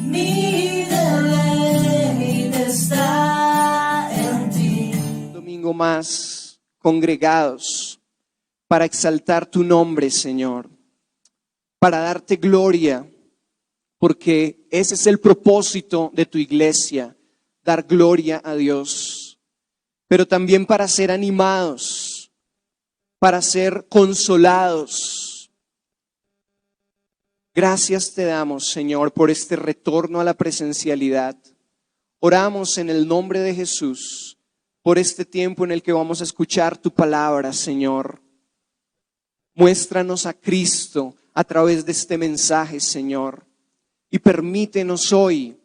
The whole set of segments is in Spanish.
Mi deleite está en ti. Domingo más congregados para exaltar tu nombre, Señor, para darte gloria, porque ese es el propósito de tu iglesia, dar gloria a Dios, pero también para ser animados, para ser consolados. Gracias te damos, Señor, por este retorno a la presencialidad. Oramos en el nombre de Jesús por este tiempo en el que vamos a escuchar tu palabra, Señor. Muéstranos a Cristo a través de este mensaje, Señor, y permítenos hoy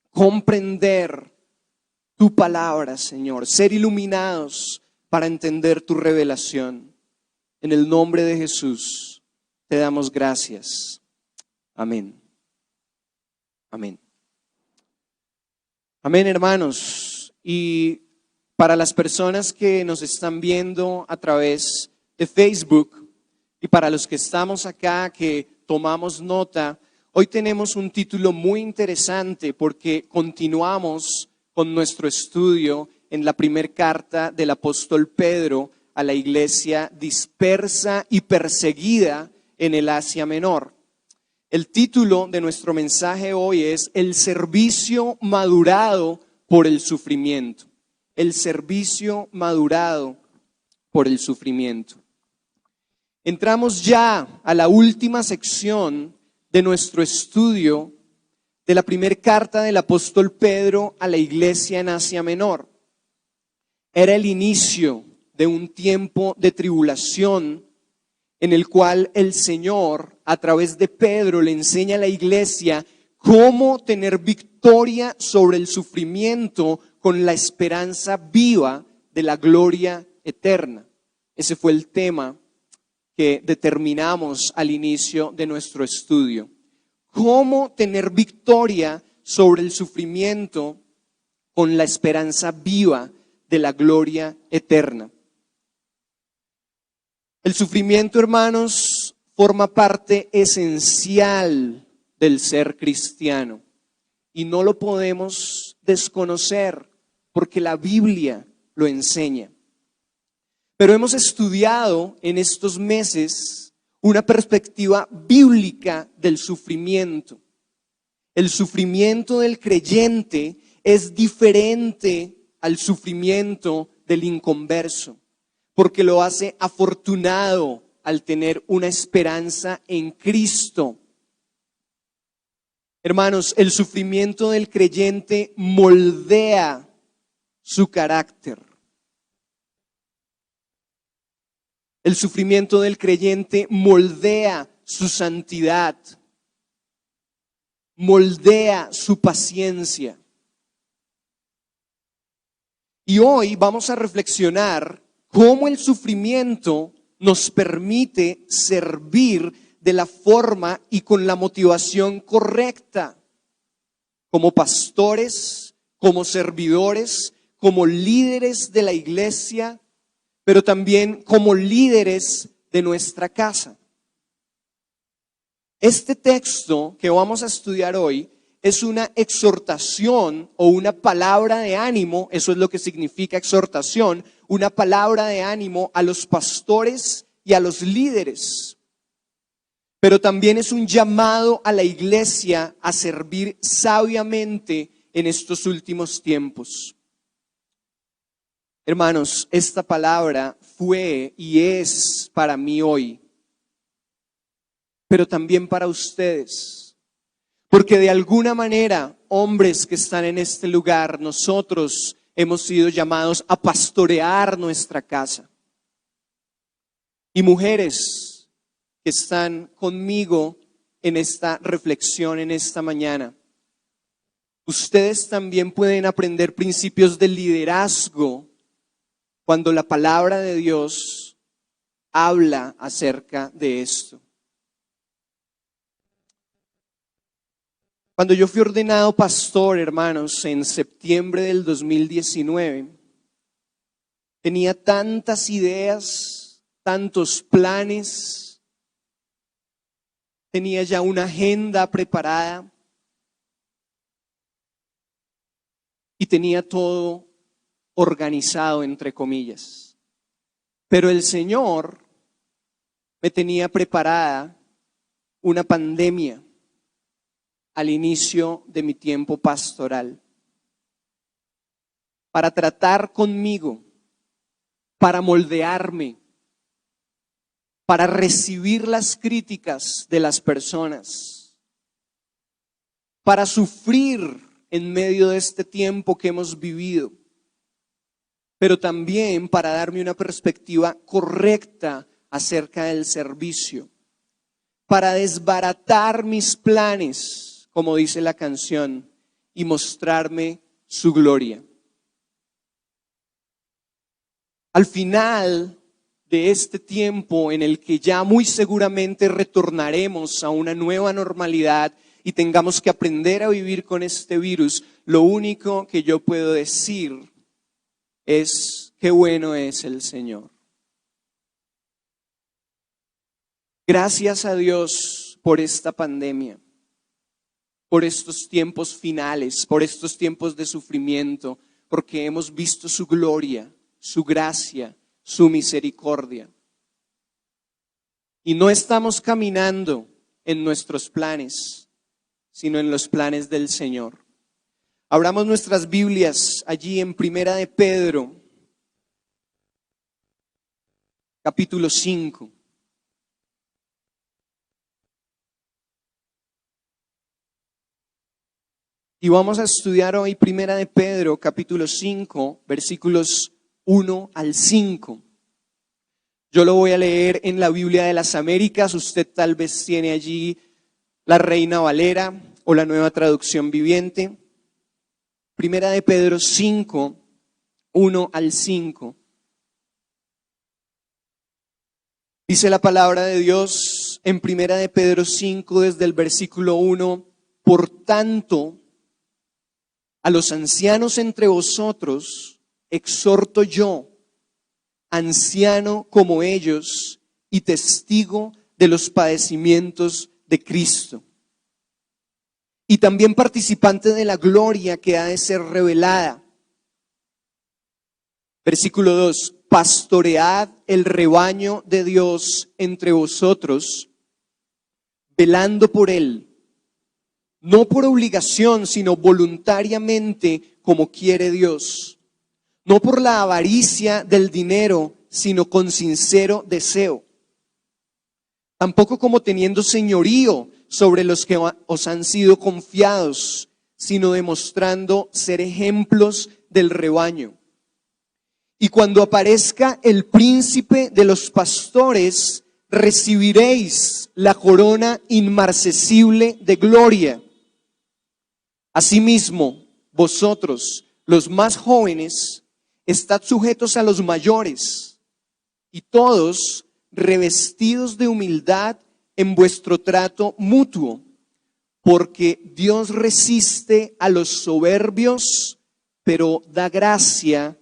comprender tu palabra, Señor, ser iluminados para entender tu revelación. En el nombre de Jesús te damos gracias. Amén. Amén. Amén, hermanos. Y para las personas que nos están viendo a través de Facebook y para los que estamos acá, que tomamos nota, hoy tenemos un título muy interesante porque continuamos con nuestro estudio en la primera carta del apóstol Pedro a la iglesia dispersa y perseguida en el Asia Menor. El título de nuestro mensaje hoy es El servicio madurado por el sufrimiento. El servicio madurado por el sufrimiento. Entramos ya a la última sección de nuestro estudio de la primera carta del apóstol Pedro a la iglesia en Asia Menor. Era el inicio de un tiempo de tribulación en el cual el Señor, a través de Pedro, le enseña a la iglesia cómo tener victoria sobre el sufrimiento con la esperanza viva de la gloria eterna. Ese fue el tema que determinamos al inicio de nuestro estudio. Cómo tener victoria sobre el sufrimiento con la esperanza viva de la gloria eterna. El sufrimiento, hermanos, forma parte esencial del ser cristiano y no lo podemos desconocer porque la Biblia lo enseña. Pero hemos estudiado en estos meses una perspectiva bíblica del sufrimiento. El sufrimiento del creyente es diferente al sufrimiento del inconverso, porque lo hace afortunado al tener una esperanza en Cristo. Hermanos, el sufrimiento del creyente moldea su carácter. El sufrimiento del creyente moldea su santidad, moldea su paciencia. Y hoy vamos a reflexionar cómo el sufrimiento nos permite servir de la forma y con la motivación correcta, como pastores, como servidores, como líderes de la iglesia, pero también como líderes de nuestra casa. Este texto que vamos a estudiar hoy es una exhortación o una palabra de ánimo, eso es lo que significa exhortación, una palabra de ánimo a los pastores y a los líderes. Pero también es un llamado a la iglesia a servir sabiamente en estos últimos tiempos. Hermanos, esta palabra fue y es para mí hoy, pero también para ustedes. Porque de alguna manera, hombres que están en este lugar, nosotros hemos sido llamados a pastorear nuestra casa. Y mujeres que están conmigo en esta reflexión, en esta mañana, ustedes también pueden aprender principios de liderazgo cuando la palabra de Dios habla acerca de esto. Cuando yo fui ordenado pastor, hermanos, en septiembre del 2019, tenía tantas ideas, tantos planes, tenía ya una agenda preparada, y tenía todo organizado, entre comillas. Pero el Señor me tenía preparada una pandemia al inicio de mi tiempo pastoral para tratar conmigo, para moldearme, para recibir las críticas de las personas, para sufrir en medio de este tiempo que hemos vivido, pero también para darme una perspectiva correcta acerca del servicio, para desbaratar mis planes, como dice la canción, y mostrarme su gloria. Al final de este tiempo en el que ya muy seguramente retornaremos a una nueva normalidad y tengamos que aprender a vivir con este virus, lo único que yo puedo decir es qué bueno es el Señor. Gracias a Dios por esta pandemia, por estos tiempos finales, por estos tiempos de sufrimiento, porque hemos visto su gloria, su gracia, su misericordia. Y no estamos caminando en nuestros planes, sino en los planes del Señor. Abramos nuestras Biblias allí en Primera de Pedro, capítulo 5. Y vamos a estudiar hoy Primera de Pedro, capítulo 5, versículos 1 al 5. Yo lo voy a leer en la Biblia de las Américas. Usted tal vez tiene allí la Reina Valera o la Nueva Traducción Viviente. Primera de Pedro 5, 1 al 5. Dice la palabra de Dios en Primera de Pedro 5, desde el versículo 1. Por tanto, a los ancianos entre vosotros exhorto yo, anciano como ellos y testigo de los padecimientos de Cristo, y también participante de la gloria que ha de ser revelada. Versículo 2, pastoread el rebaño de Dios entre vosotros, velando por él, no por obligación, sino voluntariamente, como quiere Dios, no por la avaricia del dinero, sino con sincero deseo, tampoco como teniendo señorío sobre los que os han sido confiados, sino demostrando ser ejemplos del rebaño. Y cuando aparezca el príncipe de los pastores, recibiréis la corona inmarcesible de gloria. Asimismo, vosotros, los más jóvenes, estad sujetos a los mayores, y todos revestidos de humildad en vuestro trato mutuo, porque Dios resiste a los soberbios, pero da gracia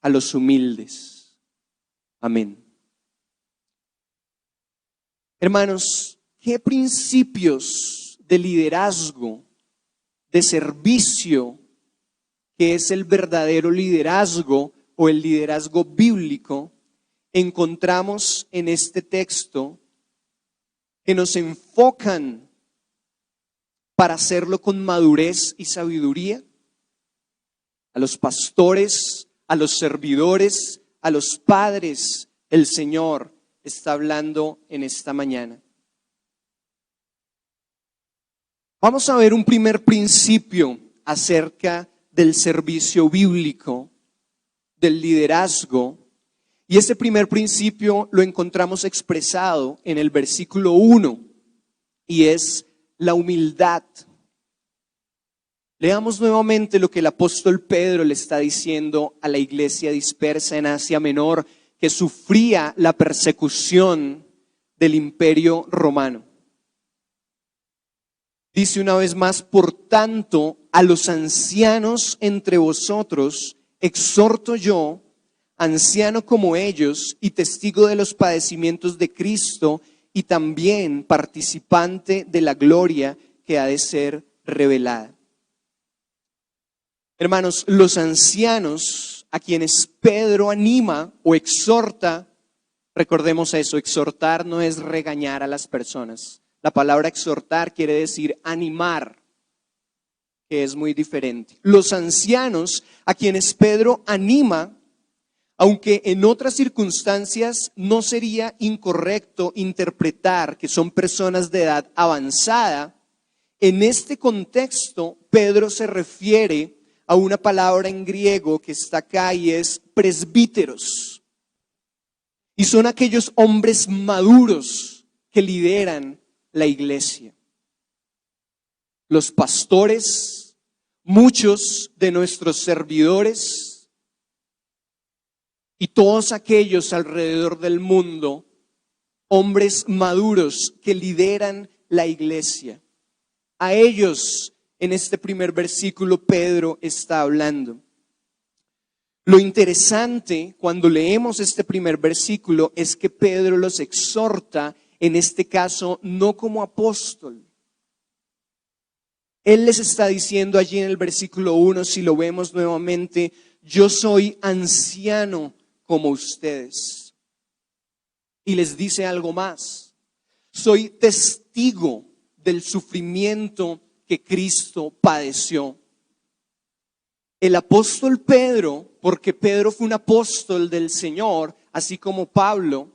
a los humildes. Amén. Hermanos, ¿qué principios de liderazgo, de servicio, que es el verdadero liderazgo o el liderazgo bíblico, encontramos en este texto que nos enfocan para hacerlo con madurez y sabiduría? A los pastores, a los servidores, a los padres, el Señor está hablando en esta mañana. Vamos a ver un primer principio acerca del servicio bíblico, del liderazgo, y ese primer principio lo encontramos expresado en el versículo 1, y es la humildad. Leamos nuevamente lo que el apóstol Pedro le está diciendo a la iglesia dispersa en Asia Menor, que sufría la persecución del imperio romano. Dice una vez más, por tanto, a los ancianos entre vosotros exhorto yo, anciano como ellos y testigo de los padecimientos de Cristo y también participante de la gloria que ha de ser revelada. Hermanos, los ancianos a quienes Pedro anima o exhorta, recordemos eso, exhortar no es regañar a las personas. La palabra exhortar quiere decir animar, que es muy diferente. Los ancianos a quienes Pedro anima, aunque en otras circunstancias no sería incorrecto interpretar que son personas de edad avanzada, en este contexto Pedro se refiere a una palabra en griego que está acá y es presbíteros. Y son aquellos hombres maduros que lideran la iglesia. Los pastores, muchos de nuestros servidores y todos aquellos alrededor del mundo, hombres maduros que lideran la iglesia. A ellos en este primer versículo Pedro está hablando. Lo interesante cuando leemos este primer versículo es que Pedro los exhorta, en este caso, no como apóstol. Él les está diciendo allí en el versículo 1, si lo vemos nuevamente, yo soy anciano como ustedes. Y les dice algo más, soy testigo del sufrimiento que Cristo padeció. El apóstol Pedro, porque Pedro fue un apóstol del Señor, así como Pablo,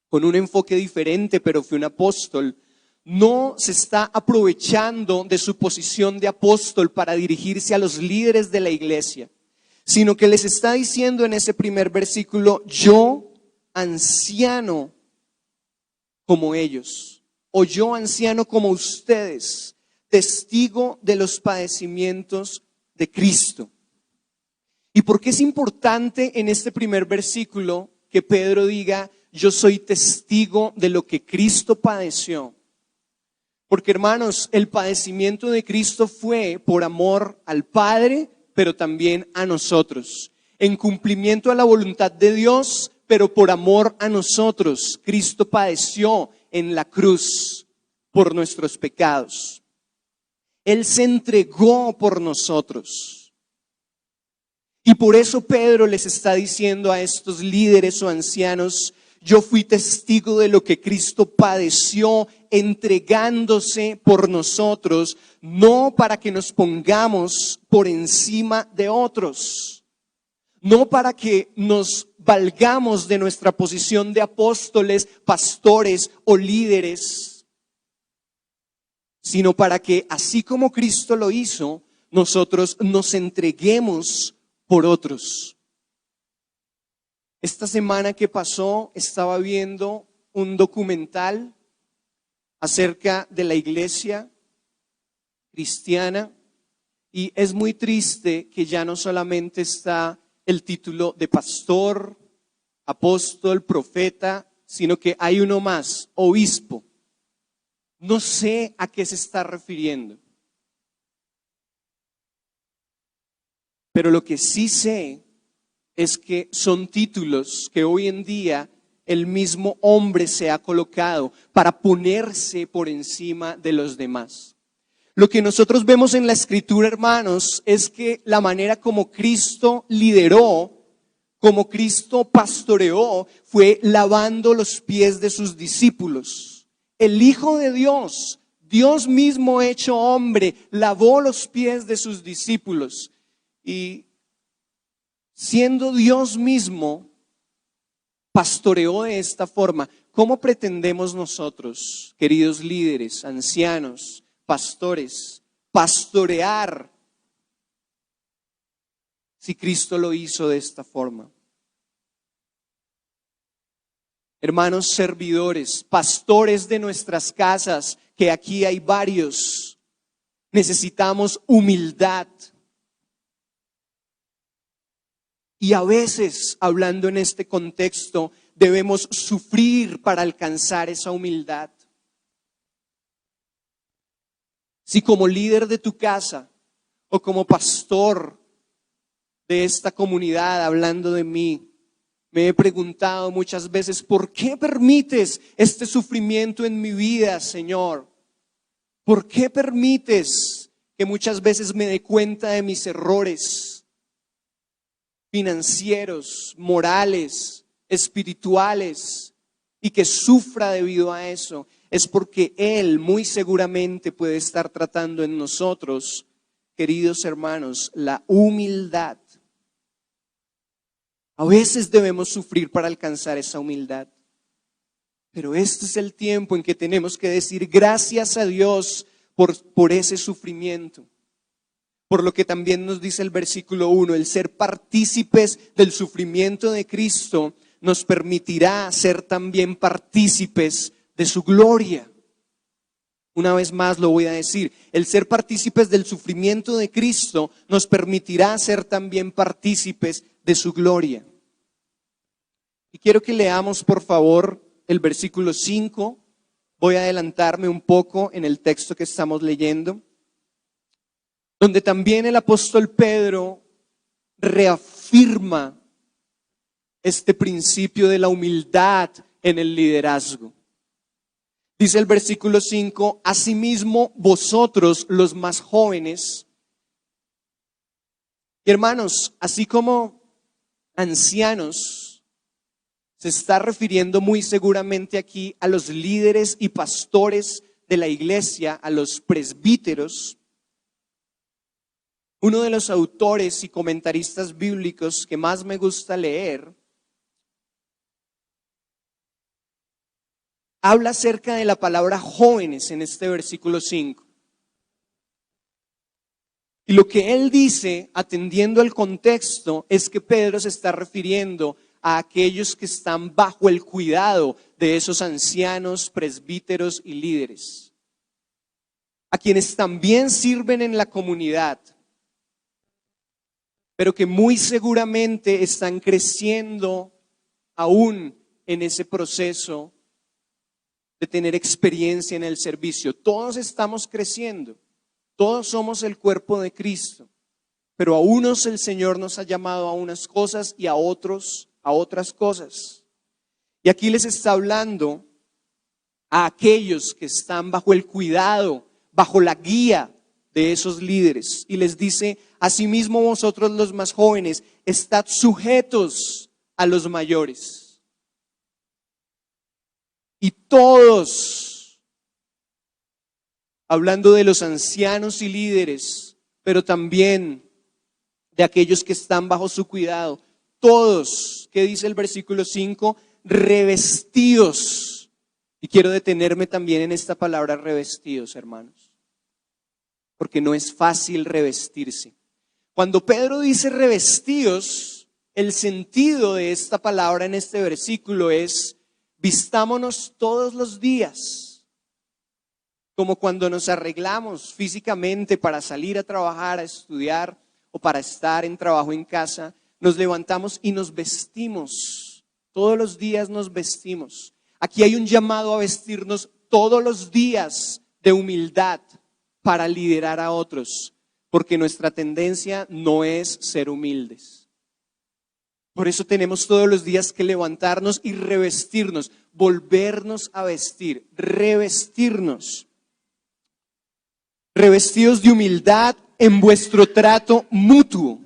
con un enfoque diferente, pero fue un apóstol, no se está aprovechando de su posición de apóstol para dirigirse a los líderes de la iglesia, sino que les está diciendo en ese primer versículo, yo anciano como ellos, o yo anciano como ustedes, testigo de los padecimientos de Cristo. ¿Y por qué es importante en este primer versículo que Pedro diga, yo soy testigo de lo que Cristo padeció? Porque, hermanos, el padecimiento de Cristo fue por amor al Padre, pero también a nosotros. En cumplimiento a la voluntad de Dios, pero por amor a nosotros. Cristo padeció en la cruz por nuestros pecados. Él se entregó por nosotros. Y por eso Pedro les está diciendo a estos líderes o ancianos, yo fui testigo de lo que Cristo padeció entregándose por nosotros, no para que nos pongamos por encima de otros, no para que nos valgamos de nuestra posición de apóstoles, pastores o líderes, sino para que así como Cristo lo hizo, nosotros nos entreguemos por otros. Esta semana que pasó estaba viendo un documental acerca de la iglesia cristiana y es muy triste que ya no solamente está el título de pastor, apóstol, profeta, sino que hay uno más, obispo. No sé a qué se está refiriendo. Pero lo que sí sé es que son títulos que hoy en día el mismo hombre se ha colocado para ponerse por encima de los demás. Lo que nosotros vemos en la Escritura, hermanos, es que la manera como Cristo lideró, como Cristo pastoreó, fue lavando los pies de sus discípulos. El Hijo de Dios, Dios mismo hecho hombre, lavó los pies de sus discípulos. Y siendo Dios mismo, pastoreó de esta forma. ¿Cómo pretendemos nosotros, queridos líderes, ancianos, pastores, pastorear si Cristo lo hizo de esta forma? Hermanos servidores, pastores de nuestras casas, que aquí hay varios, necesitamos humildad. Y a veces, hablando en este contexto, debemos sufrir para alcanzar esa humildad. Si como líder de tu casa o como pastor de esta comunidad, hablando de mí, me he preguntado muchas veces, ¿por qué permites este sufrimiento en mi vida, Señor? ¿Por qué permites que muchas veces me dé cuenta de mis errores financieros, morales, espirituales, y que sufra debido a eso, es porque Él muy seguramente puede estar tratando en nosotros, queridos hermanos, la humildad. A veces debemos sufrir para alcanzar esa humildad, pero este es el tiempo en que tenemos que decir gracias a Dios por ese sufrimiento. Por lo que también nos dice el versículo 1, el ser partícipes del sufrimiento de Cristo nos permitirá ser también partícipes de su gloria. Una vez más lo voy a decir, el ser partícipes del sufrimiento de Cristo nos permitirá ser también partícipes de su gloria. Y quiero que leamos por favor el versículo 5, voy a adelantarme un poco en el texto que estamos leyendo, donde también el apóstol Pedro reafirma este principio de la humildad en el liderazgo. Dice el versículo 5, asimismo vosotros los más jóvenes, y hermanos, así como ancianos, se está refiriendo muy seguramente aquí a los líderes y pastores de la iglesia, a los presbíteros. Uno de los autores y comentaristas bíblicos que más me gusta leer habla acerca de la palabra jóvenes en este versículo 5. Y lo que él dice, atendiendo al contexto, es que Pedro se está refiriendo a aquellos que están bajo el cuidado de esos ancianos, presbíteros y líderes, a quienes también sirven en la comunidad, pero que muy seguramente están creciendo aún en ese proceso de tener experiencia en el servicio. Todos estamos creciendo, todos somos el cuerpo de Cristo, pero a unos el Señor nos ha llamado a unas cosas y a otros a otras cosas. Y aquí les está hablando a aquellos que están bajo el cuidado, bajo la guía de esos líderes. Y les dice, asimismo vosotros los más jóvenes, estad sujetos a los mayores. Y todos, hablando de los ancianos y líderes, pero también de aquellos que están bajo su cuidado, todos, ¿qué dice el versículo 5? Revestidos. Y quiero detenerme también en esta palabra revestidos, hermanos, porque no es fácil revestirse. Cuando Pedro dice revestidos, el sentido de esta palabra en este versículo es vistámonos todos los días, como cuando nos arreglamos físicamente para salir a trabajar, a estudiar o para estar en trabajo en casa. Nos levantamos y nos vestimos, todos los días nos vestimos. Aquí hay un llamado a vestirnos todos los días de humildad para liderar a otros, porque nuestra tendencia no es ser humildes. Por eso tenemos todos los días que levantarnos y revestirnos, volvernos a vestir, revestirnos. Revestidos de humildad en vuestro trato mutuo.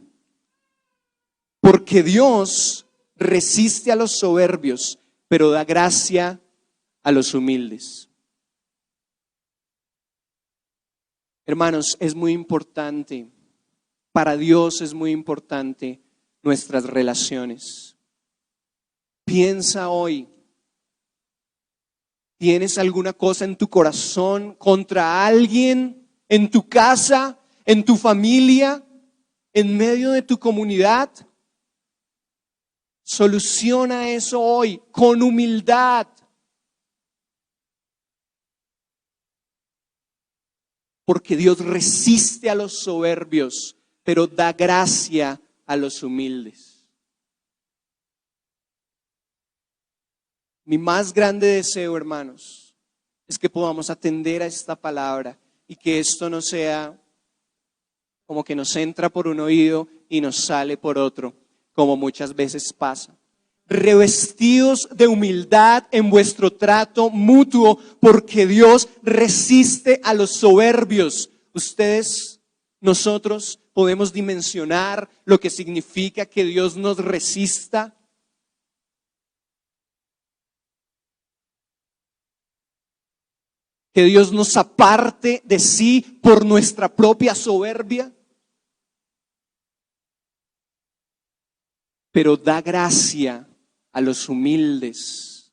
Porque Dios resiste a los soberbios, pero da gracia a los humildes. Hermanos, es muy importante, para Dios es muy importante nuestras relaciones. Piensa hoy, ¿tienes alguna cosa en tu corazón contra alguien, en tu casa, en tu familia, en medio de tu comunidad? Soluciona eso hoy con humildad. Porque Dios resiste a los soberbios, pero da gracia a los humildes. Mi más grande deseo, hermanos, es que podamos atender a esta palabra y que esto no sea como que nos entra por un oído y nos sale por otro, como muchas veces pasa. Revestidos de humildad en vuestro trato mutuo, porque Dios resiste a los soberbios. Ustedes nosotros podemos dimensionar lo que significa que Dios nos resista? Que Dios nos aparte de sí por nuestra propia soberbia. Pero da gracia a los humildes.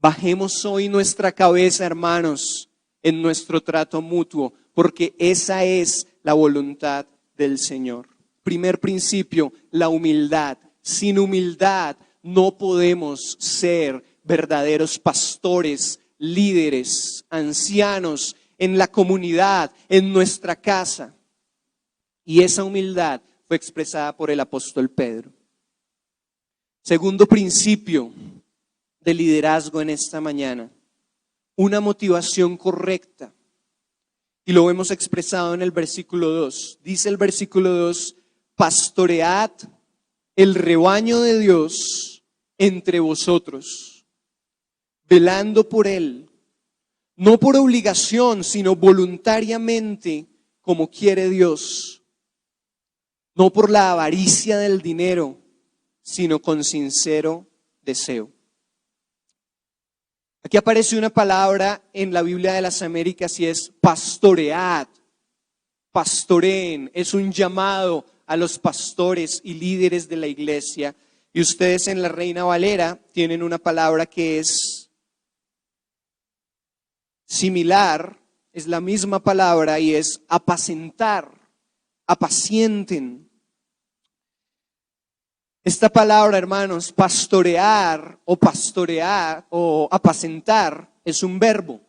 Bajemos hoy nuestra cabeza, hermanos, en nuestro trato mutuo, porque esa es la voluntad del Señor. Primer principio, la humildad. Sin humildad no podemos ser verdaderos pastores, líderes, ancianos en la comunidad, en nuestra casa. Y esa humildad fue expresada por el apóstol Pedro. Segundo principio de liderazgo en esta mañana, una motivación correcta. Y lo hemos expresado en el versículo 2. Dice el versículo 2, pastoread el rebaño de Dios entre vosotros, velando por él, no por obligación, sino voluntariamente, como quiere Dios, no por la avaricia del dinero, sino con sincero deseo. Aquí aparece una palabra en la Biblia de las Américas y es pastoread, pastoreen, es un llamado a los pastores y líderes de la iglesia. Y ustedes en la Reina Valera tienen una palabra que es similar, es la misma palabra y es apacentar, apacienten. Esta palabra, hermanos, pastorear o apacentar es un verbo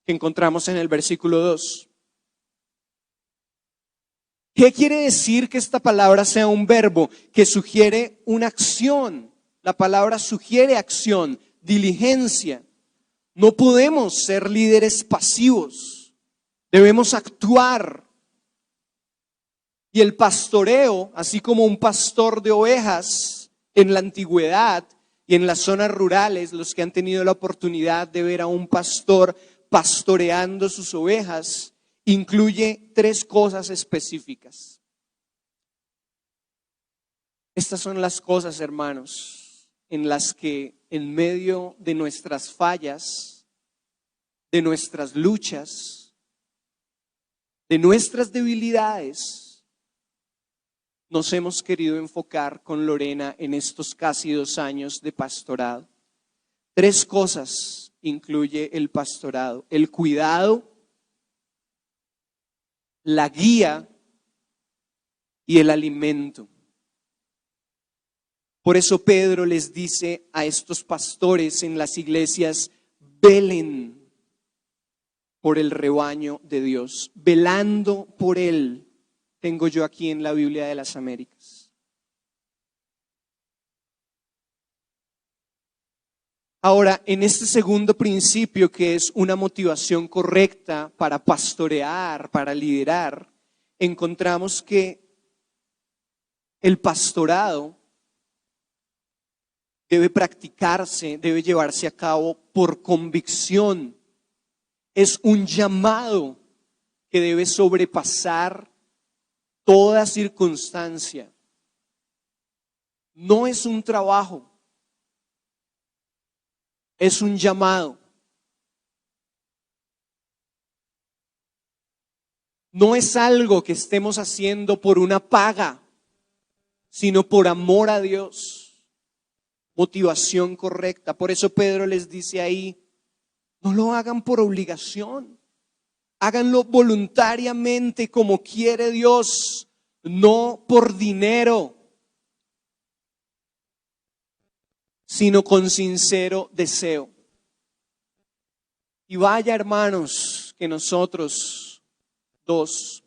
que encontramos en el versículo 2. ¿Qué quiere decir que esta palabra sea un verbo? Que sugiere una acción. La palabra sugiere acción, diligencia. No podemos ser líderes pasivos. Debemos actuar. Y el pastoreo, así como un pastor de ovejas en la antigüedad y en las zonas rurales, los que han tenido la oportunidad de ver a un pastor pastoreando sus ovejas, incluye 3 cosas específicas. Estas son las cosas, hermanos, en las que en medio de nuestras fallas, de nuestras luchas, de nuestras debilidades, nos hemos querido enfocar con Lorena en estos casi 2 años de pastorado. 3 cosas incluye el pastorado: el cuidado, la guía y el alimento. Por eso Pedro les dice a estos pastores en las iglesias: velen por el rebaño de Dios, velando por él. Tengo yo aquí en la Biblia de las Américas. Ahora, en este segundo principio, que es una motivación correcta para pastorear, para liderar, encontramos que el pastorado debe practicarse, debe llevarse a cabo por convicción. Es un llamado que debe sobrepasar toda circunstancia. No es un trabajo, es un llamado. No es algo que estemos haciendo por una paga, sino por amor a Dios. Motivación correcta. Por eso Pedro les dice ahí: no lo hagan por obligación. Háganlo voluntariamente como quiere Dios, no por dinero, sino con sincero deseo. Y vaya, hermanos, que nosotros 2,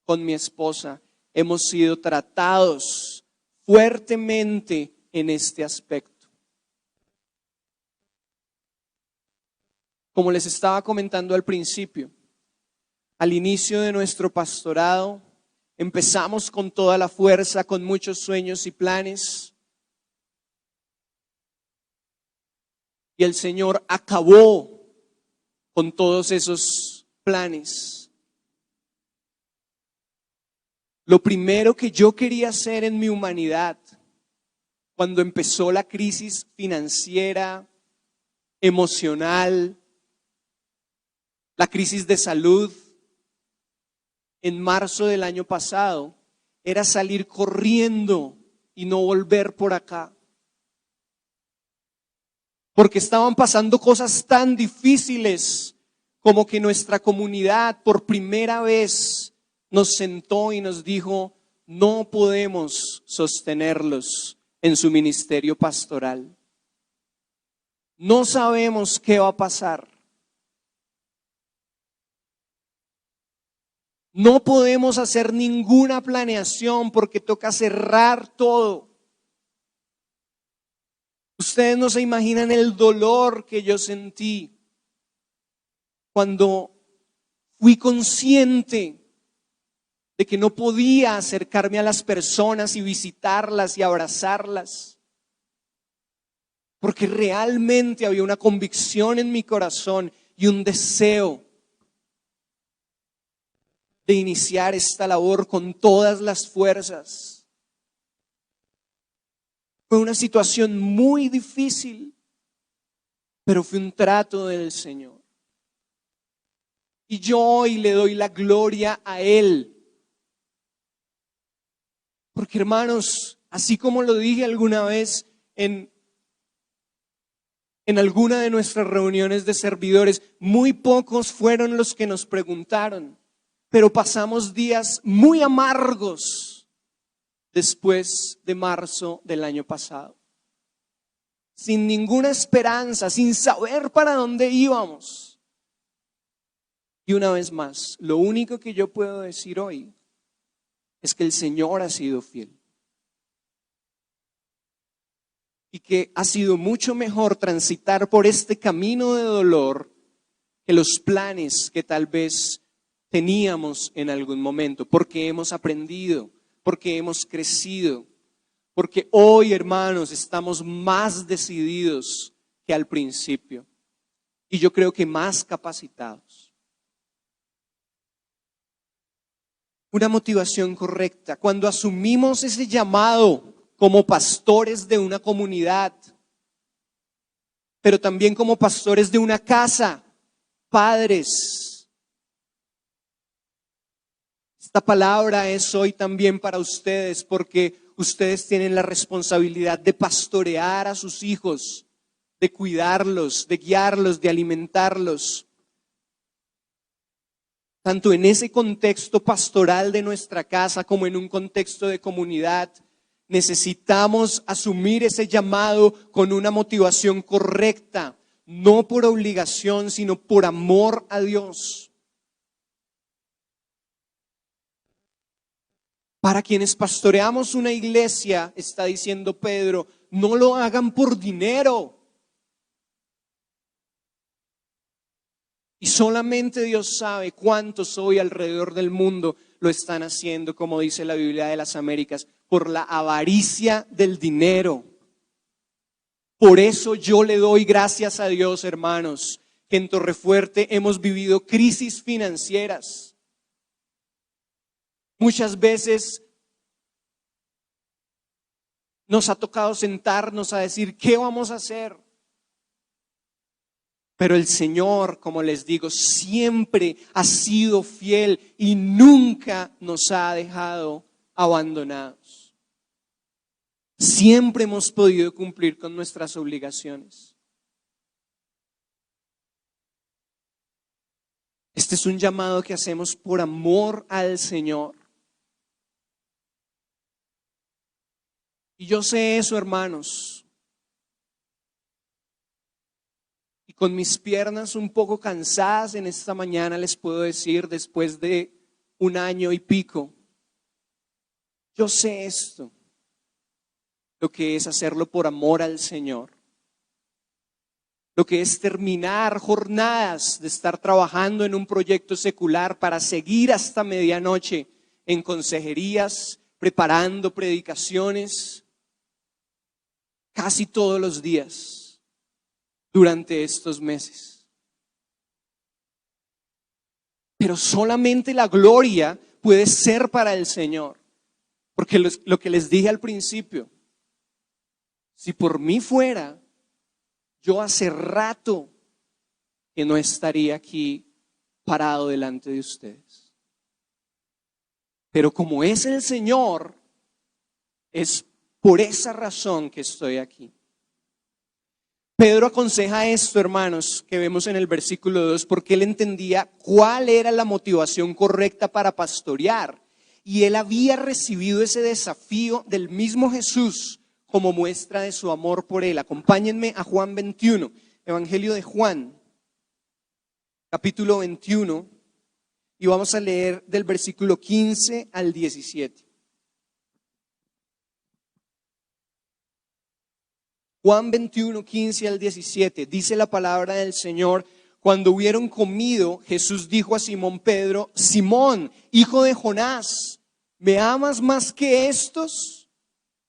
con mi esposa, hemos sido tratados fuertemente en este aspecto. Como les estaba comentando al principio, al inicio de nuestro pastorado, empezamos con toda la fuerza, con muchos sueños y planes. Y el Señor acabó con todos esos planes. Lo primero que yo quería hacer en mi humanidad, cuando empezó la crisis financiera, emocional, la crisis de salud, en marzo del año pasado, era salir corriendo y no volver por acá. Porque estaban pasando cosas tan difíciles como que nuestra comunidad por primera vez nos sentó y nos dijo: no podemos sostenerlos en su ministerio pastoral. No sabemos qué va a pasar. No podemos hacer ninguna planeación porque toca cerrar todo. Ustedes no se imaginan el dolor que yo sentí cuando fui consciente de que no podía acercarme a las personas y visitarlas y abrazarlas, porque realmente había una convicción en mi corazón y un deseo de iniciar esta labor con todas las fuerzas. Fue una situación muy difícil, pero fue un trato del Señor. Y yo hoy le doy la gloria a Él. Porque, hermanos, así como lo dije alguna vez en alguna de nuestras reuniones de servidores, muy pocos fueron los que nos preguntaron, pero pasamos días muy amargos después de marzo del año pasado, sin ninguna esperanza, sin saber para dónde íbamos. Y una vez más, lo único que yo puedo decir hoy es que el Señor ha sido fiel. Y que ha sido mucho mejor transitar por este camino de dolor que los planes que tal vez teníamos en algún momento, porque hemos aprendido, porque hemos crecido, porque hoy, hermanos, estamos más decididos que al principio. Y yo creo que más capacitados. Una motivación correcta. Cuando asumimos ese llamado como pastores de una comunidad, pero también como pastores de una casa, padres. Esta palabra es hoy también para ustedes, porque ustedes tienen la responsabilidad de pastorear a sus hijos, de cuidarlos, de guiarlos, de alimentarlos. Tanto en ese contexto pastoral de nuestra casa como en un contexto de comunidad, necesitamos asumir ese llamado con una motivación correcta, no por obligación, sino por amor a Dios. Para quienes pastoreamos una iglesia, está diciendo Pedro, no lo hagan por dinero. Y solamente Dios sabe cuántos hoy alrededor del mundo lo están haciendo, como dice la Biblia de las Américas, por la avaricia del dinero. Por eso yo le doy gracias a Dios, hermanos, que en Torrefuerte hemos vivido crisis financieras. Muchas veces nos ha tocado sentarnos a decir, ¿qué vamos a hacer? Pero el Señor, como les digo, siempre ha sido fiel y nunca nos ha dejado abandonados. Siempre hemos podido cumplir con nuestras obligaciones. Este es un llamado que hacemos por amor al Señor. Y yo sé eso, hermanos. Y con mis piernas un poco cansadas en esta mañana les puedo decir, después de 1 año y pico, yo sé esto, lo que es hacerlo por amor al Señor. Lo que es terminar jornadas de estar trabajando en un proyecto secular para seguir hasta medianoche en consejerías, preparando predicaciones, casi todos los días durante estos meses. Pero solamente la gloria puede ser para el Señor. Porque lo que les dije al principio, si por mí fuera, yo hace rato que no estaría aquí parado delante de ustedes. Pero como es el Señor, es por esa razón que estoy aquí. Pedro aconseja esto, hermanos, que vemos en el versículo 2, porque él entendía cuál era la motivación correcta para pastorear. Y él había recibido ese desafío del mismo Jesús como muestra de su amor por él. Acompáñenme a Juan 21, Evangelio de Juan, capítulo 21, y vamos a leer del versículo 15 al 17. Juan 21, 15 al 17, dice la palabra del Señor: cuando hubieron comido, Jesús dijo a Simón Pedro: Simón, hijo de Jonás, ¿me amas más que estos?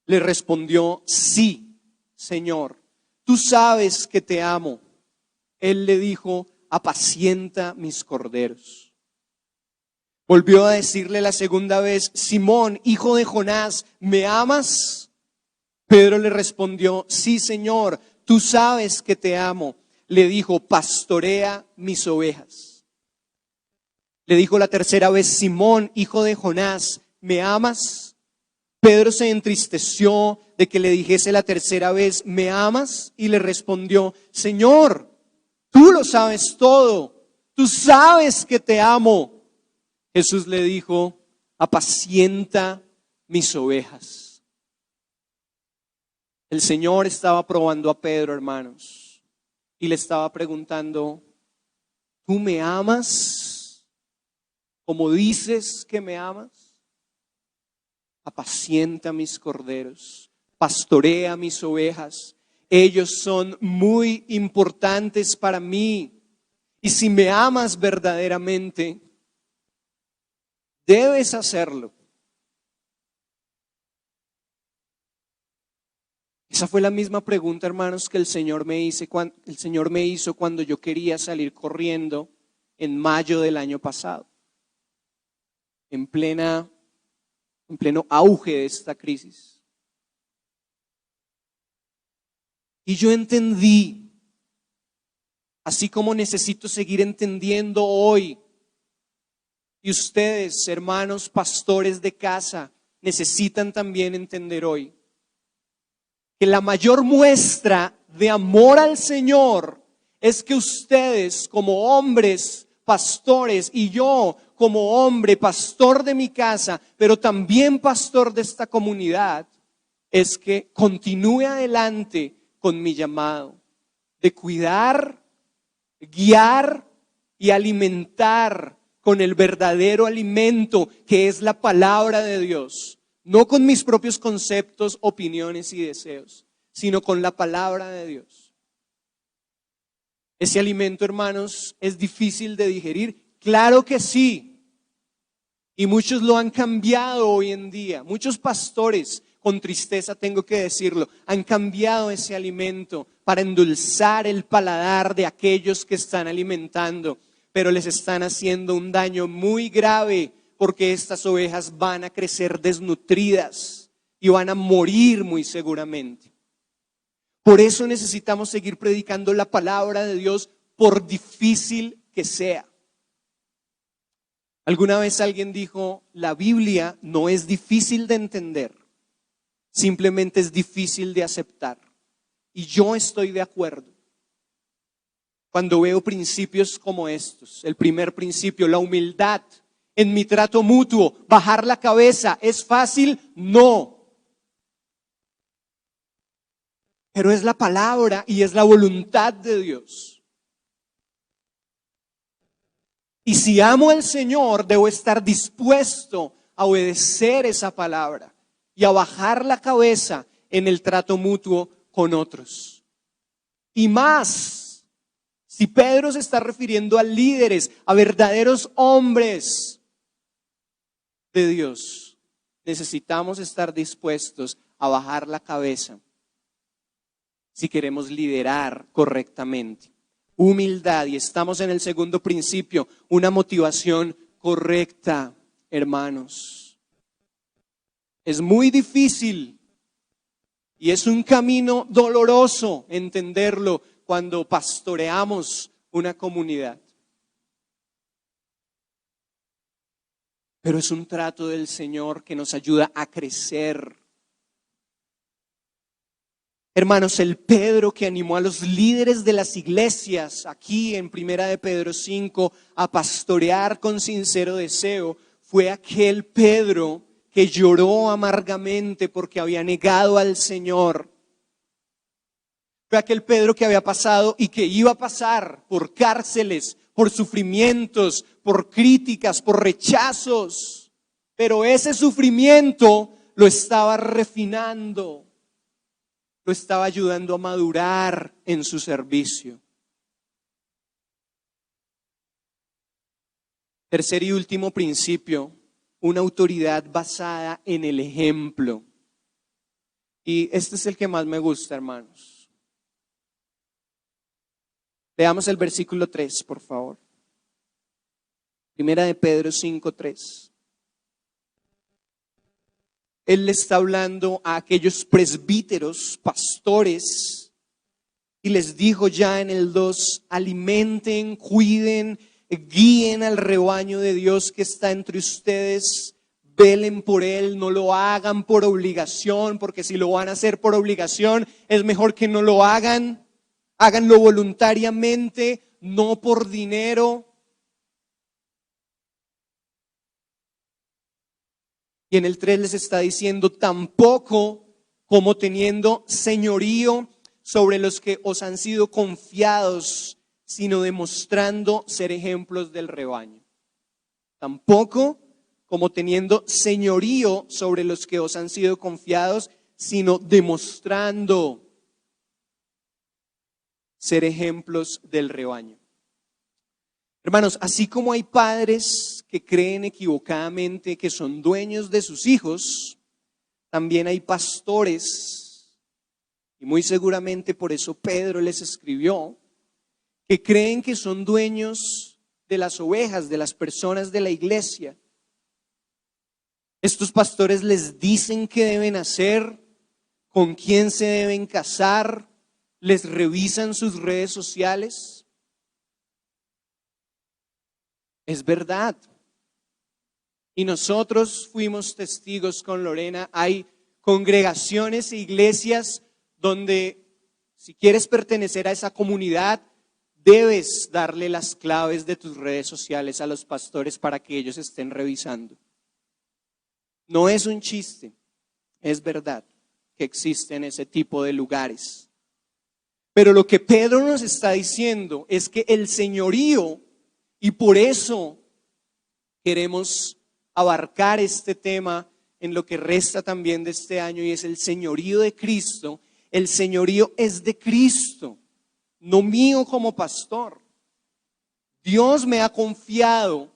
Le respondió: sí, Señor, tú sabes que te amo. Él le dijo: apacienta mis corderos. Volvió a decirle la segunda vez: Simón, hijo de Jonás, ¿me amas? Pedro le respondió: sí, Señor, tú sabes que te amo. Le dijo: pastorea mis ovejas. Le dijo la tercera vez: Simón, hijo de Jonás, ¿me amas? Pedro se entristeció de que le dijese la tercera vez: ¿me amas? Y le respondió: Señor, tú lo sabes todo, tú sabes que te amo. Jesús le dijo: apacienta mis ovejas. El Señor estaba probando a Pedro, hermanos, y le estaba preguntando: ¿tú me amas como dices que me amas? Apacienta mis corderos, pastorea mis ovejas. Ellos son muy importantes para mí. Y si me amas verdaderamente, debes hacerlo. Esa fue la misma pregunta, hermanos, que el Señor me hizo cuando yo quería salir corriendo en mayo del año pasado, en pleno auge de esta crisis. Y yo entendí, así como necesito seguir entendiendo hoy, y ustedes, hermanos pastores de casa, necesitan también entender hoy, que la mayor muestra de amor al Señor es que ustedes como hombres pastores y yo como hombre pastor de mi casa, pero también pastor de esta comunidad, es que continúe adelante con mi llamado de cuidar, guiar y alimentar con el verdadero alimento que es la palabra de Dios. No con mis propios conceptos, opiniones y deseos, sino con la palabra de Dios. Ese alimento, hermanos, ¿es difícil de digerir? Claro que sí. Y muchos lo han cambiado hoy en día. Muchos pastores, con tristeza tengo que decirlo, han cambiado ese alimento para endulzar el paladar de aquellos que están alimentando, pero les están haciendo un daño muy grave, porque estas ovejas van a crecer desnutridas y van a morir muy seguramente. Por eso necesitamos seguir predicando la palabra de Dios, por difícil que sea. Alguna vez alguien dijo: la Biblia no es difícil de entender, simplemente es difícil de aceptar. Y yo estoy de acuerdo. Cuando veo principios como estos, el primer principio, la humildad en mi trato mutuo, bajar la cabeza, ¿es fácil? No. Pero es la palabra y es la voluntad de Dios. Y si amo al Señor, debo estar dispuesto a obedecer esa palabra y a bajar la cabeza en el trato mutuo con otros. Y más, si Pedro se está refiriendo a líderes, a verdaderos hombres de Dios, necesitamos estar dispuestos a bajar la cabeza si queremos liderar correctamente. Humildad, y estamos en el segundo principio, una motivación correcta. hermanos. Es muy difícil y es un camino doloroso entenderlo cuando pastoreamos una comunidad. Pero es un trato del Señor que nos ayuda a crecer. Hermanos, el Pedro que animó a los líderes de las iglesias aquí en Primera de Pedro 5 a pastorear con sincero deseo fue aquel Pedro que lloró amargamente porque había negado al Señor. Fue aquel Pedro que había pasado y que iba a pasar por cárceles, por sufrimientos, por críticas, por rechazos. Pero ese sufrimiento lo estaba refinando. Lo estaba ayudando a madurar en su servicio. Tercer y último principio, una autoridad basada en el ejemplo. Y este es el que más me gusta, hermanos. Veamos el versículo 3, por favor. Primera de Pedro 5:3. Él le está hablando a aquellos presbíteros, pastores, y les dijo ya en el 2, alimenten, cuiden, guíen al rebaño de Dios que está entre ustedes, velen por él, no lo hagan por obligación, porque si lo van a hacer por obligación, es mejor que no lo hagan, háganlo voluntariamente, no por dinero. Y en el 3 les está diciendo, tampoco como teniendo señorío sobre los que os han sido confiados, sino demostrando ser ejemplos del rebaño. Tampoco como teniendo señorío sobre los que os han sido confiados, sino demostrando ser ejemplos del rebaño. Hermanos, así como hay padres que creen equivocadamente que son dueños de sus hijos, también hay pastores, y muy seguramente por eso Pedro les escribió, que creen que son dueños de las ovejas, de las personas de la iglesia. Estos pastores les dicen qué deben hacer, con quién se deben casar, les revisan sus redes sociales. Es verdad. Y nosotros fuimos testigos con Lorena. Hay congregaciones e iglesias donde si quieres pertenecer a esa comunidad, debes darle las claves de tus redes sociales a los pastores para que ellos estén revisando. No es un chiste, es verdad que existen ese tipo de lugares. Pero lo que Pedro nos está diciendo es que el señorío, y por eso queremos abarcar este tema en lo que resta también de este año, y es el señorío de Cristo. El señorío es de Cristo, no mío como pastor. Dios me ha confiado,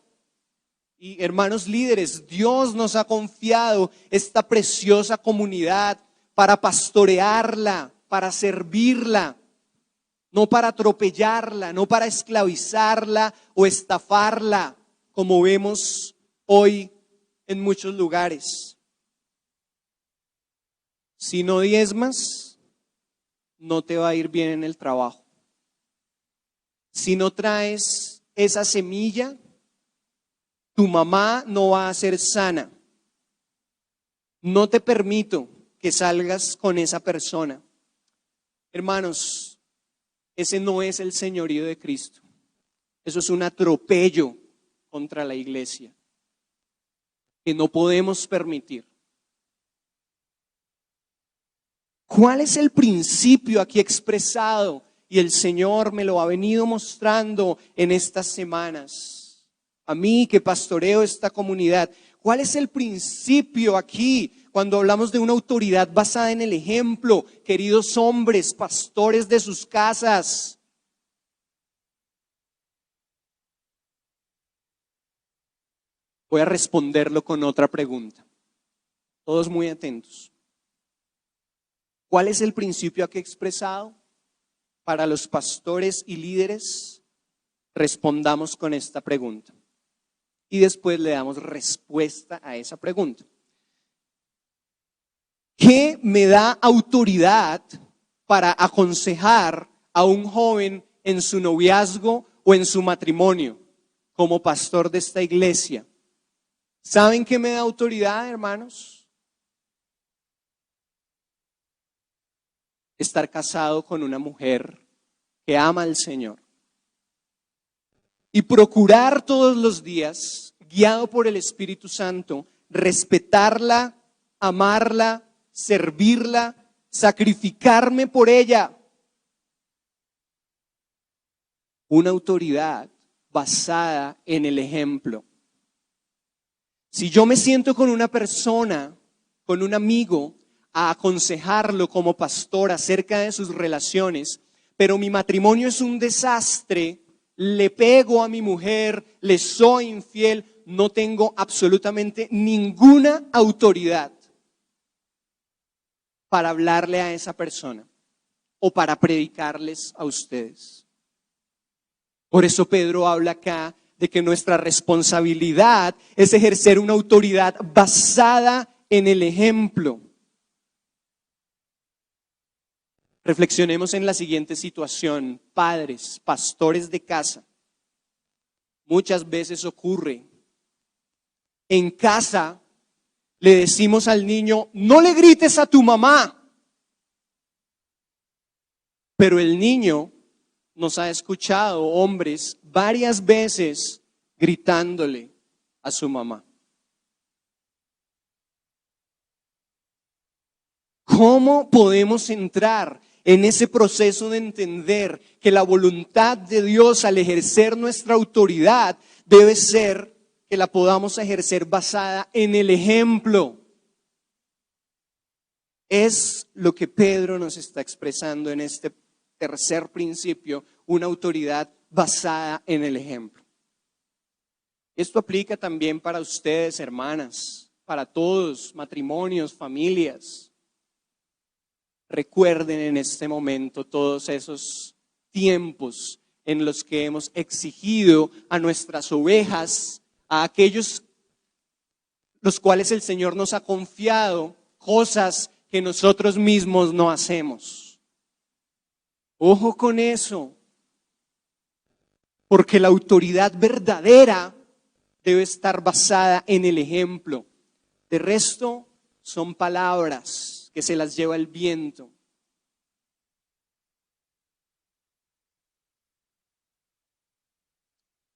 y hermanos líderes, Dios nos ha confiado esta preciosa comunidad para pastorearla, para servirla. No para atropellarla, no para esclavizarla o estafarla, como vemos hoy en muchos lugares. Si no diezmas, no te va a ir bien en el trabajo. Si no traes esa semilla, tu mamá no va a ser sana. No te permito que salgas con esa persona. Hermanos, ese no es el señorío de Cristo. Eso es un atropello contra la iglesia que no podemos permitir. ¿Cuál es el principio aquí expresado? Y el Señor me lo ha venido mostrando en estas semanas. A mí que pastoreo esta comunidad. ¿Cuál es el principio aquí cuando hablamos de una autoridad basada en el ejemplo? Queridos hombres, pastores de sus casas. Voy a responderlo con otra pregunta. Todos muy atentos. ¿Cuál es el principio aquí expresado? Para los pastores y líderes, respondamos con esta pregunta. y después le damos respuesta a esa pregunta. ¿Qué me da autoridad para aconsejar a un joven en su noviazgo o en su matrimonio como pastor de esta iglesia? ¿Saben qué me da autoridad, hermanos? Estar casado con una mujer que ama al Señor y procurar todos los días, guiado por el Espíritu Santo, respetarla, amarla, servirla, sacrificarme por ella. Una autoridad basada en el ejemplo. Si yo me siento con una persona, con un amigo, a aconsejarlo como pastor acerca de sus relaciones, pero mi matrimonio es un desastre, le pego a mi mujer, le soy infiel, no tengo absolutamente ninguna autoridad para hablarle a esa persona o para predicarles a ustedes. Por eso Pedro habla acá de que nuestra responsabilidad es ejercer una autoridad basada en el ejemplo. Reflexionemos en la siguiente situación. Padres, pastores de casa. Muchas veces ocurre. En casa le decimos al niño, no le grites a tu mamá. Pero el niño nos ha escuchado, hombres, varias veces gritándole a su mamá. ¿Cómo podemos entrar en ese proceso de entender que la voluntad de Dios al ejercer nuestra autoridad debe ser que la podamos ejercer basada en el ejemplo? Es lo que Pedro nos está expresando en este tercer principio, una autoridad basada en el ejemplo. Esto aplica también para ustedes, hermanas, para todos, matrimonios, familias. Recuerden en este momento todos esos tiempos en los que hemos exigido a nuestras ovejas, a aquellos los cuales el Señor nos ha confiado, cosas que nosotros mismos no hacemos. Ojo con eso, porque la autoridad verdadera debe estar basada en el ejemplo. De resto, son palabras que se las lleva el viento.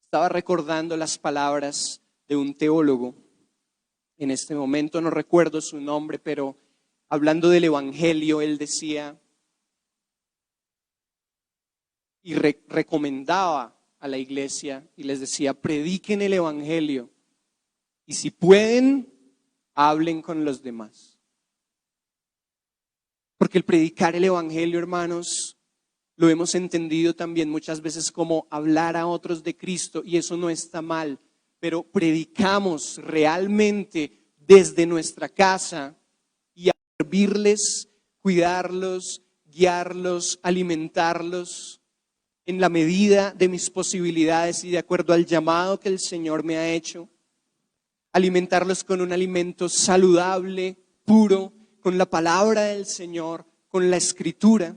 Estaba recordando las palabras de un teólogo. En este momento no recuerdo su nombre, pero hablando del Evangelio, él decía y recomendaba a la iglesia y les decía, prediquen el Evangelio y si pueden, hablen con los demás. Porque el predicar el Evangelio, hermanos, lo hemos entendido también muchas veces como hablar a otros de Cristo y eso no está mal, pero predicamos realmente desde nuestra casa y a servirles, cuidarlos, guiarlos, alimentarlos en la medida de mis posibilidades y de acuerdo al llamado que el Señor me ha hecho. Alimentarlos con un alimento saludable, puro, con la palabra del Señor, con la Escritura.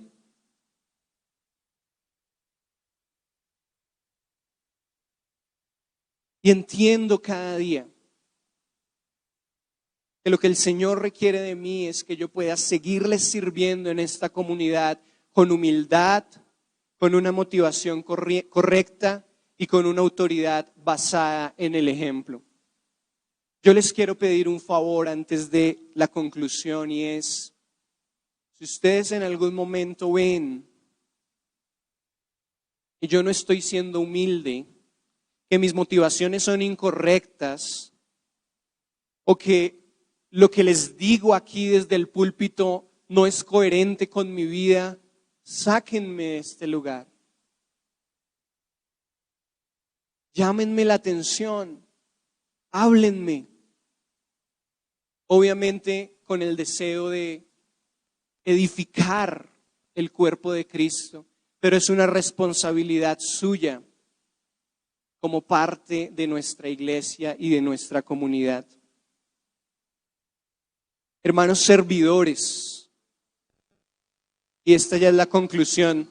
Y entiendo cada día que lo que el Señor requiere de mí es que yo pueda seguirles sirviendo en esta comunidad con humildad, con una motivación correcta y con una autoridad basada en el ejemplo. Yo les quiero pedir un favor antes de la conclusión y es, si ustedes en algún momento ven que yo no estoy siendo humilde, que mis motivaciones son incorrectas o que lo que les digo aquí desde el púlpito no es coherente con mi vida, sáquenme de este lugar. Llámenme la atención, háblenme. Obviamente con el deseo de edificar el cuerpo de Cristo, pero es una responsabilidad suya. como parte de nuestra iglesia y de nuestra comunidad. Hermanos servidores, y esta ya es la conclusión,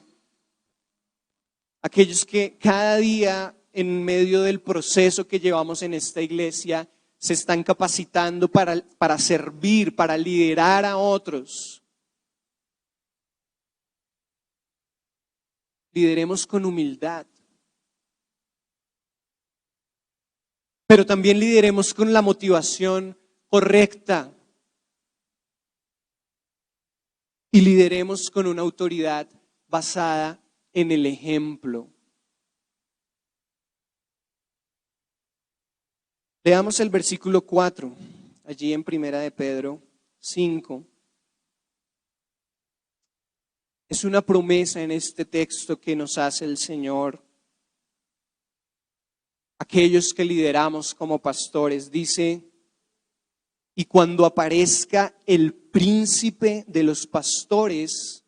aquellos que cada día en medio del proceso que llevamos en esta iglesia se están capacitando para servir, para liderar a otros. Lideremos con humildad, pero también lideremos con la motivación correcta y lideremos con una autoridad basada en el ejemplo. Leamos el versículo 4, allí en Primera de Pedro 5. Es una promesa en este texto que nos hace el Señor. Aquellos que lideramos como pastores, dice, y cuando aparezca el príncipe de los pastores,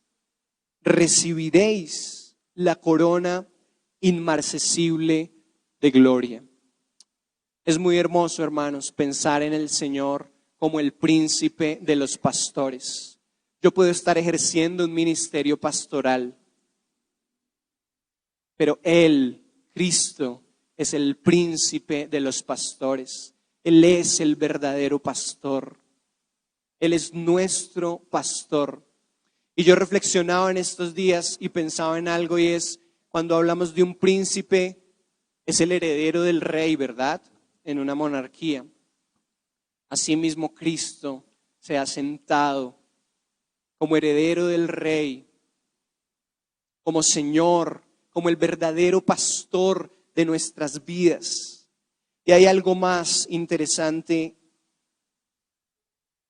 recibiréis la corona inmarcesible de gloria. Es muy hermoso, hermanos, pensar en el Señor como el príncipe de los pastores. Yo puedo estar ejerciendo un ministerio pastoral, pero Él, Cristo, es el príncipe de los pastores. Él es el verdadero pastor. Él es nuestro pastor. Y yo reflexionaba en estos días y pensaba en algo, y es cuando hablamos de un príncipe, es el heredero del rey, ¿verdad? En una monarquía. Asimismo, Cristo se ha sentado como heredero del rey, como Señor, como el verdadero pastor de nuestras vidas. Y hay algo más interesante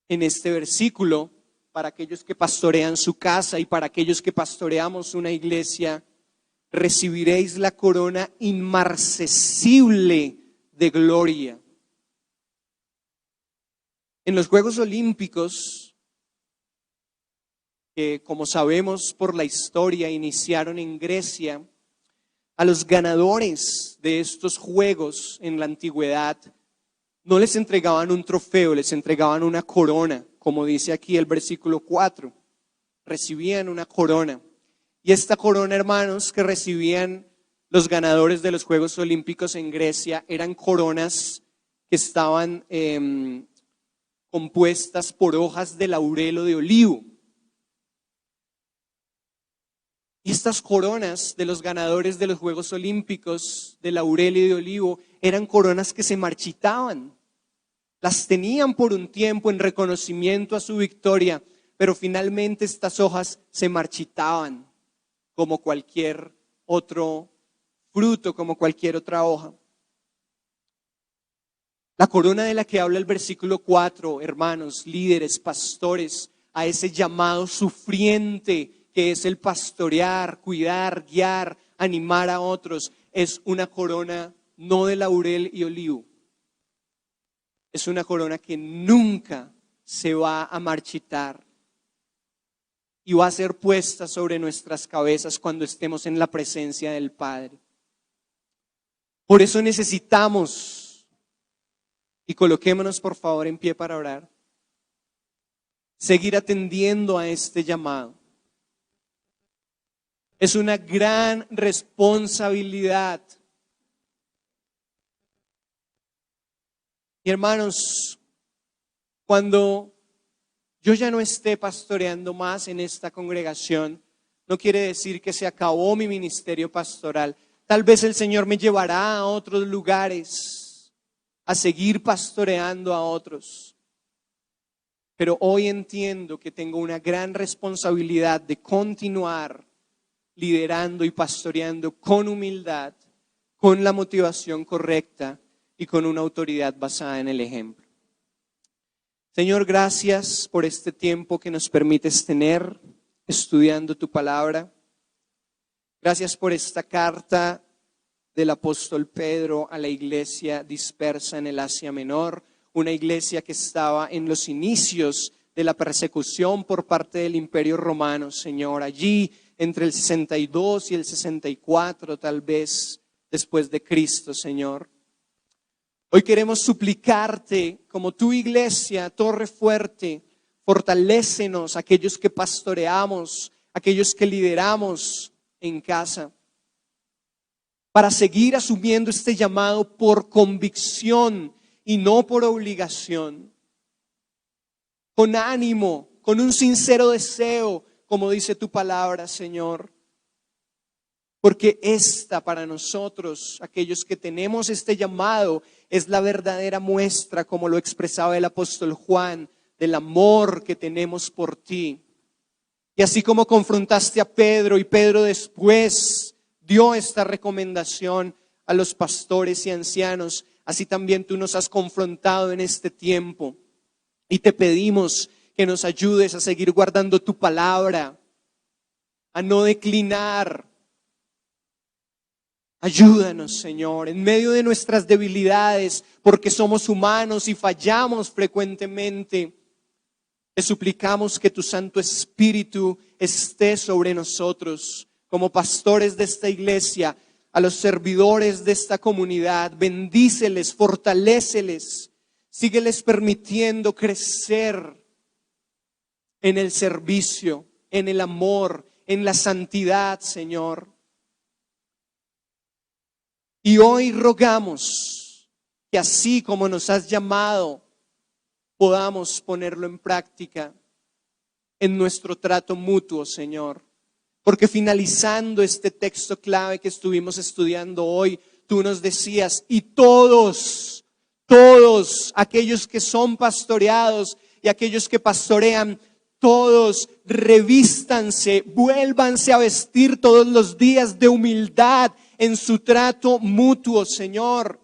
en este versículo para aquellos que pastorean su casa y para aquellos que pastoreamos una iglesia. Recibiréis la corona inmarcesible de gloria. En los Juegos Olímpicos, que como sabemos por la historia iniciaron en Grecia, a los ganadores de estos Juegos en la antigüedad no les entregaban un trofeo, les entregaban una corona, como dice aquí el versículo 4. Recibían una corona. Y esta corona, hermanos, que recibían los ganadores de los Juegos Olímpicos en Grecia eran coronas que estaban compuestas por hojas de laurel o de olivo. Y estas coronas de los ganadores de los Juegos Olímpicos de laurel y de olivo eran coronas que se marchitaban. Las tenían por un tiempo en reconocimiento a su victoria, pero finalmente estas hojas se marchitaban como cualquier otro fruto, como cualquier otra hoja. La corona de la que habla el versículo 4, hermanos, líderes, pastores, a ese llamado sufriente que es el pastorear, cuidar, guiar, animar a otros, es una corona no de laurel y olivo. Es una corona que nunca se va a marchitar y va a ser puesta sobre nuestras cabezas cuando estemos en la presencia del Padre. Por eso necesitamos, y coloquémonos por favor en pie para orar, seguir atendiendo a este llamado. Es una gran responsabilidad. Y hermanos, cuando yo ya no esté pastoreando más en esta congregación, no quiere decir que se acabó mi ministerio pastoral. Tal vez el Señor me llevará a otros lugares, a seguir pastoreando a otros. Pero hoy entiendo que tengo una gran responsabilidad de continuar liderando y pastoreando con humildad, con la motivación correcta y con una autoridad basada en el ejemplo. Señor, gracias por este tiempo que nos permites tener estudiando tu palabra. Gracias por esta carta del apóstol Pedro a la iglesia dispersa en el Asia Menor, una iglesia que estaba en los inicios de la persecución por parte del Imperio Romano, Señor. Allí, entre el 62 y el 64, tal vez, después de Cristo, Señor. Hoy queremos suplicarte, como tu iglesia, Torre Fuerte, fortalécenos, aquellos que pastoreamos, aquellos que lideramos en casa, para seguir asumiendo este llamado por convicción y no por obligación, con ánimo, con un sincero deseo, como dice tu palabra, Señor. Porque esta para nosotros, aquellos que tenemos este llamado, es la verdadera muestra, como lo expresaba el apóstol Juan, del amor que tenemos por ti. Y así como confrontaste a Pedro y Pedro después dio esta recomendación a los pastores y ancianos, así también tú nos has confrontado en este tiempo. Y te pedimos que nos ayudes a seguir guardando tu palabra, a no declinar. Ayúdanos, Señor, en medio de nuestras debilidades, porque somos humanos y fallamos frecuentemente. Te suplicamos que tu Santo Espíritu esté sobre nosotros, como pastores de esta iglesia, a los servidores de esta comunidad. Bendíceles, fortaléceles, sígueles permitiendo crecer en el servicio, en el amor, en la santidad, Señor. Y hoy rogamos que así como nos has llamado, podamos ponerlo en práctica en nuestro trato mutuo, Señor. Porque finalizando este texto clave que estuvimos estudiando hoy, tú nos decías, y todos aquellos que son pastoreados y aquellos que pastorean, todos revístanse, vuélvanse a vestir todos los días de humildad en su trato mutuo, Señor.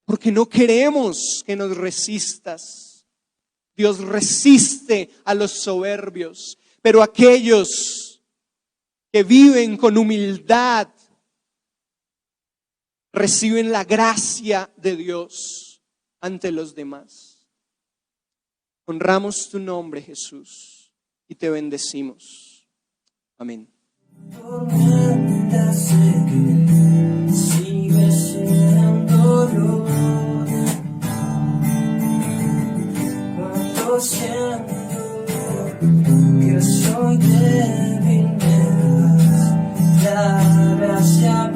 Porque no queremos que nos resistas. Dios resiste a los soberbios, pero aquellos que viven con humildad reciben la gracia de Dios ante los demás. Honramos tu nombre, Jesús, y te bendecimos. Amén. Tormenta sé que sigue siendo luz. Cuando siento que soy débil, me das la gracia.